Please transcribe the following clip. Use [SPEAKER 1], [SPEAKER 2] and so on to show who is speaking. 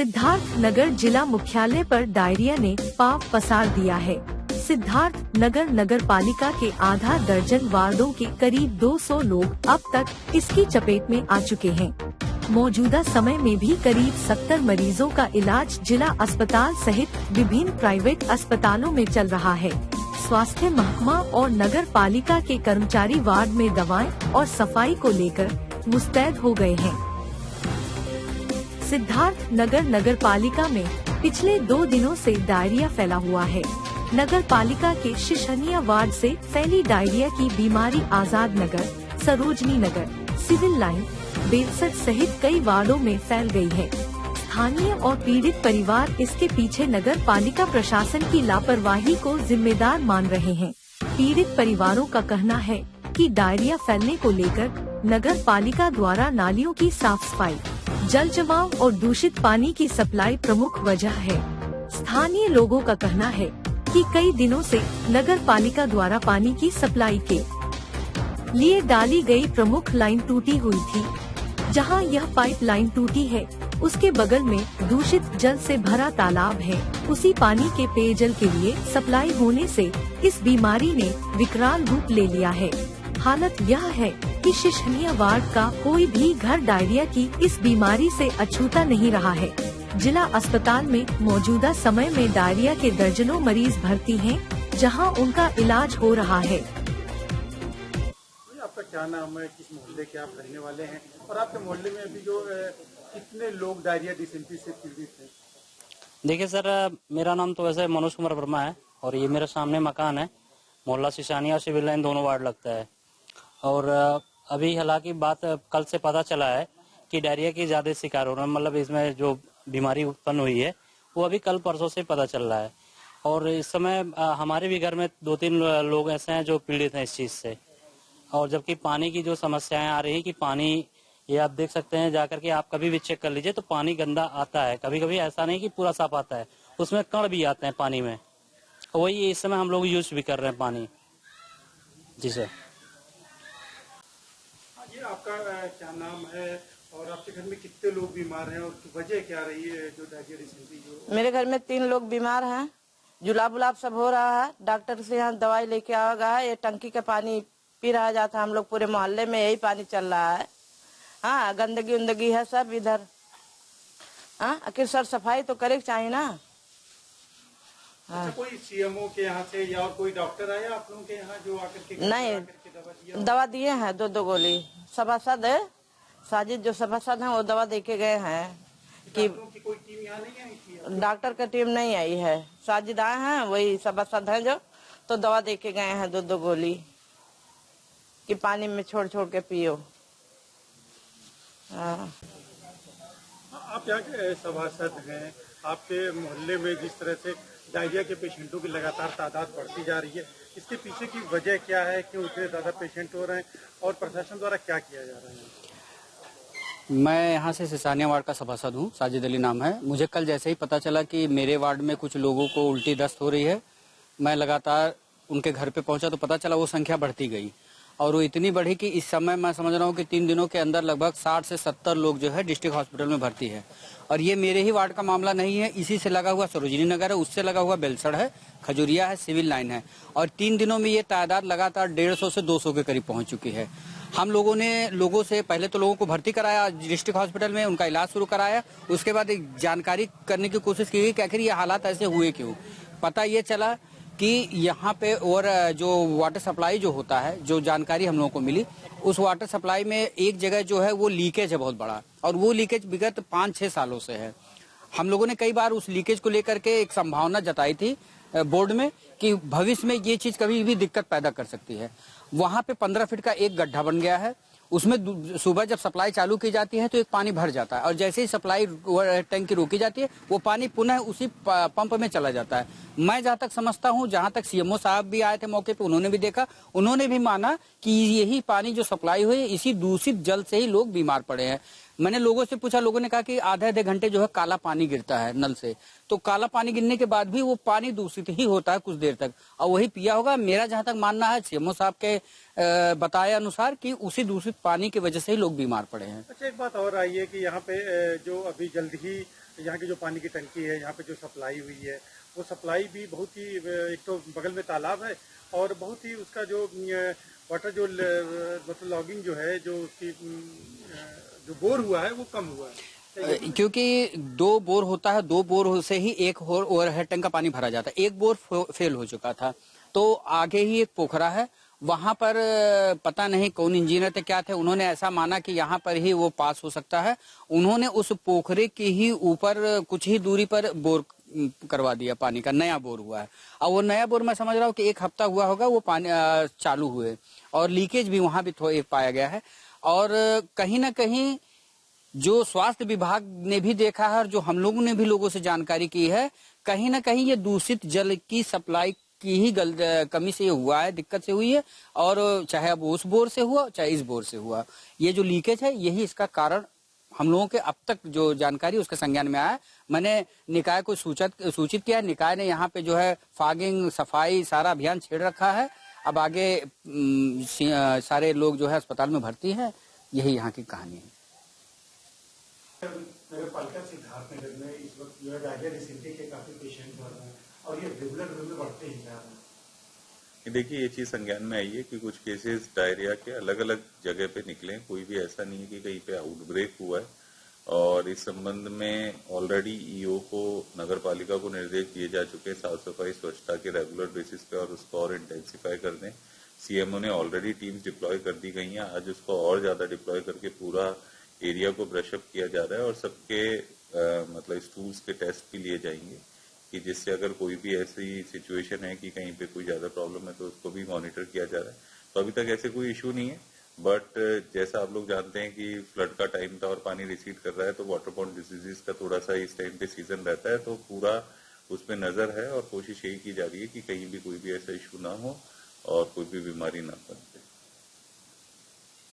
[SPEAKER 1] सिद्धार्थ नगर जिला मुख्यालय पर डायरिया ने पांव पसार दिया है। सिद्धार्थ नगर नगर पालिका के आधा दर्जन वार्डों के करीब 200 लोग अब तक इसकी चपेट में आ चुके हैं। मौजूदा समय में भी करीब 70 मरीजों का इलाज जिला अस्पताल सहित विभिन्न प्राइवेट अस्पतालों में चल रहा है। स्वास्थ्य महकमा और नगर पालिका के कर्मचारी वार्ड में दवाएं और सफाई को लेकर मुस्तैद हो गए हैं। सिद्धार्थ नगर नगर पालिका में पिछले 2 दिनों से डायरिया फैला हुआ है। नगर पालिका के शिशनिया वार्ड से फैली डायरिया की बीमारी आजाद नगर, सरोजनी नगर, सिविल लाइन, बेलसट सहित कई वार्डों में फैल गई है। स्थानीय और पीड़ित परिवार इसके पीछे नगर पालिका प्रशासन की लापरवाही को जिम्मेदार मान रहे हैं। पीड़ित परिवारों का कहना है कि डायरिया फैलने को लेकर नगर पालिका द्वारा नालियों की साफ सफाई, जल जमाव और दूषित पानी की सप्लाई प्रमुख वजह है। स्थानीय लोगों का कहना है कि कई दिनों से नगर पालिका द्वारा पानी की सप्लाई के लिए डाली गई प्रमुख लाइन टूटी हुई थी। जहां यह पाइप लाइन टूटी है, उसके बगल में दूषित जल से भरा तालाब है। उसी पानी के पेयजल के लिए सप्लाई होने से इस बीमारी ने विकराल रूप ले लिया है। हालत यह है कि शिशनिया वार्ड का कोई भी घर डायरिया की इस बीमारी से अछूता नहीं रहा है। जिला अस्पताल में मौजूदा समय में डायरिया के दर्जनों मरीज भर्ती हैं, जहां उनका इलाज हो रहा है।
[SPEAKER 2] आपका क्या नाम है, किस मोहल्ले के आप रहने वाले हैं और आपके मोहल्ले में अभी जो कितने लोग डायरिया डिसेंट्री से पीड़ित हैं?
[SPEAKER 3] देखिए सर, मेरा नाम तो वैसे मनोज कुमार वर्मा है और ये मेरे सामने मकान है। मोहल्ला शिशानिया और सिविल लाइन दोनों वार्ड लगता है। और अभी हालांकि बात कल से पता चला है कि डायरिया की ज्यादा शिकार हो रहा है, मतलब इसमें जो बीमारी उत्पन्न हुई है वो अभी कल परसों से पता चल रहा है। और इस समय हमारे भी घर में 2-3 लोग ऐसे हैं जो पीड़ित हैं इस चीज से। और जबकि पानी की जो समस्याएं आ रही है कि पानी, ये आप देख सकते हैं जाकर के, आप कभी भी चेक कर लीजिए तो पानी गंदा आता है। कभी कभी ऐसा नहीं कि पूरा साफ आता है, उसमें कण भी आते हैं पानी में। वही इस समय हम लोग यूज भी कर रहे हैं पानी। जी सर।
[SPEAKER 2] आपका क्या नाम है और आपके घर में कितने लोग बीमार हैं और वजह क्या रही है जो डायरिया डिसेंट्री जो?
[SPEAKER 4] मेरे घर में 3 लोग बीमार हैं। जुलाब उलाब सब हो रहा है। डॉक्टर से यहाँ दवाई लेके आ गया है। ये टंकी का पानी पी रहा जाता है। हम लोग पूरे मोहल्ले में यही पानी चल रहा है। हाँ, गंदगी उंदगी है सब इधर। हाँ, आखिर सर सफाई तो करे चाहिए ना।
[SPEAKER 2] हाँ। अच्छा, कोई सीएमओ के यहाँ से या और कोई डॉक्टर आया आप लोगों के यहाँ जो आकर के
[SPEAKER 4] नहीं, दवा दिए हैं 2-2 गोली। सभासद है साजिद, जो सभासद हैं वो दवा देके गए हैं कि
[SPEAKER 2] कोई टीम यहाँ नहीं आई थी?
[SPEAKER 4] डॉक्टर का टीम नहीं आई है। साजिद आए हैं, वही सभासद हैं जो, तो दवा देके गए हैं 2-2 गोली कि पानी में छोड़ छोड़ के पियो।
[SPEAKER 2] आप यहाँ के सभासद हैं, आपके मोहल्ले में जिस तरह से डायरिया के पेशेंटों की लगातार तादाद बढ़ती जा रही है, इसके पीछे की वजह क्या है, क्यों इतने ज्यादा पेशेंट हो रहे हैं और प्रशासन द्वारा क्या किया जा रहा है?
[SPEAKER 5] मैं यहाँ से शिशानिया वार्ड का सभासद हूँ, साजिद अली नाम है। मुझे कल जैसे ही पता चला कि मेरे वार्ड में कुछ लोगों को उल्टी दस्त हो रही है, मैं लगातार उनके घर पे पहुंचा तो पता चला वो संख्या बढ़ती गई और वो इतनी बढ़ी कि इस समय मैं समझ रहा हूँ कि 3 दिनों के अंदर लगभग 60 से 70 लोग जो है डिस्ट्रिक्ट हॉस्पिटल में भर्ती है। और ये मेरे ही वार्ड का मामला नहीं है, इसी से लगा हुआ सरोजनी नगर है, उससे लगा हुआ बेलसड़ है, खजुरिया है, सिविल लाइन है। और 3 दिनों में ये तादाद लगातार 150 से 200 के करीब पहुंच चुकी है। हम लोगों ने लोगों से पहले तो लोगों को भर्ती कराया डिस्ट्रिक्ट हॉस्पिटल में, उनका इलाज शुरू कराया। उसके बाद एक जानकारी करने की कोशिश की गई कि आखिर ये हालात ऐसे हुए क्यों। पता ये चला कि यहाँ पे और जो वाटर सप्लाई जो होता है, जो जानकारी हम लोगों को मिली, उस वाटर सप्लाई में एक जगह जो है वो लीकेज है बहुत बड़ा, और वो लीकेज विगत 5-6 सालों से है। हम लोगों ने कई बार उस लीकेज को लेकर के एक संभावना जताई थी बोर्ड में कि भविष्य में ये चीज कभी भी दिक्कत पैदा कर सकती है। वहां पे 15 फीट का एक गड्ढा बन गया है, उसमें सुबह जब सप्लाई चालू की जाती है तो एक पानी भर जाता है और जैसे ही सप्लाई टैंक की रोकी जाती है वो पानी पुनः उसी पंप में चला जाता है। मैं जहाँ तक समझता हूँ, जहाँ तक सीएमओ साहब भी आए थे मौके पे, उन्होंने भी देखा, उन्होंने भी माना कि यही पानी जो सप्लाई हुई इसी दूषित जल से ही लोग बीमार पड़े हैं। मैंने लोगों से पूछा, लोगों ने कहा कि आधे घंटे जो है काला पानी गिरता है नल से, तो काला पानी गिरने के बाद भी वो पानी दूषित ही होता है कुछ देर तक, और वही पिया होगा। मेरा जहां तक मानना है सीएमओ साहब के बताए अनुसार कि उसी दूषित पानी की वजह से ही लोग बीमार पड़े हैं।
[SPEAKER 2] अच्छा, एक बात और आई है कि यहाँ पे जो अभी जल्द ही यहाँ की जो पानी की टंकी है, यहाँ पे जो सप्लाई हुई है, वो सप्लाई भी बहुत ही, एक तो बगल में तालाब है और बहुत ही उसका जो वाटर जो मतलब लॉगिंग जो है, जो उसकी जो बोर हुआ है वो कम हुआ है,
[SPEAKER 5] क्योंकि 2 बोर होता है, 2 बोर से ही एक ओवरहेड टैंक का पानी भरा जाता है। एक बोर फेल हो चुका था, तो आगे ही एक पोखरा है, वहां पर पता नहीं कौन इंजीनियर थे क्या थे, उन्होंने ऐसा माना कि यहाँ पर ही वो पास हो सकता है। उन्होंने उस पोखरे के ही ऊपर कुछ ही दूरी पर बोर करवा दिया, पानी का नया बोर हुआ है। और वो नया बोर मैं समझ रहा हूँ कि 1 हफ्ता हुआ होगा वो पानी चालू हुए, और लीकेज भी वहां भी एक पाया गया है। और कहीं ना कहीं जो स्वास्थ्य विभाग ने भी देखा है और जो हम लोगों ने भी लोगों से जानकारी की है, कहीं ना कहीं ये दूषित जल की सप्लाई की ही कमी से ये हुआ है, दिक्कत से हुई है। और चाहे अब उस बोर से हुआ चाहे इस बोर से हुआ, ये जो लीकेज है यही इसका कारण हम लोगों के अब तक जो जानकारी उसके संज्ञान में आया। मैंने निकाय को सूचित किया, निकाय ने यहाँ पे जो है फॉगिंग सफाई सारा अभियान छेड़ रखा है। अब आगे सारे लोग जो है अस्पताल में भर्ती हैं, यही यहाँ की कहानी है।
[SPEAKER 2] नगर पालिका सिद्धार्थनगर में इस वक्त जो है डायरिया डिसेंट्री के काफी पेशेंट बढ़ रहे हैं और ये रेगुलर बढ़ते ही जा रहे हैं।
[SPEAKER 6] देखिए, ये चीज संज्ञान में आई है कि कुछ केसेस डायरिया के अलग अलग जगह पे निकले, कोई भी ऐसा नहीं है कि कहीं पे आउटब्रेक हुआ है। और इस संबंध में ऑलरेडी ईओ को नगर पालिका को निर्देश दिए जा चुके हैं साफ सफाई स्वच्छता के रेगुलर बेसिस पे, और उसको और इंटेंसिफाई कर दें। सीएमओ ने ऑलरेडी टीम्स डिप्लॉय कर दी गई हैं, आज उसको और ज्यादा डिप्लॉय करके पूरा एरिया को ब्रशअप किया जा रहा है। और सबके मतलब स्टूल्स के टेस्ट भी लिए जाएंगे कि जिससे अगर कोई भी ऐसी सिचुएशन है कि कहीं पे कोई ज्यादा प्रॉब्लम है तो उसको भी मॉनिटर किया जा रहा है। तो अभी तक ऐसे कोई इशू नहीं है, बट जैसा आप लोग जानते हैं कि फ्लड का टाइम था और पानी रिसीड कर रहा है, तो वाटर बॉर्न डिजीजेस का थोड़ा सा इस टाइम पे सीजन रहता है, तो पूरा उस पर नजर है और कोशिश यही की जा रही है कि कहीं भी कोई भी ऐसा इशू ना हो और कोई भी बीमारी ना पनपे।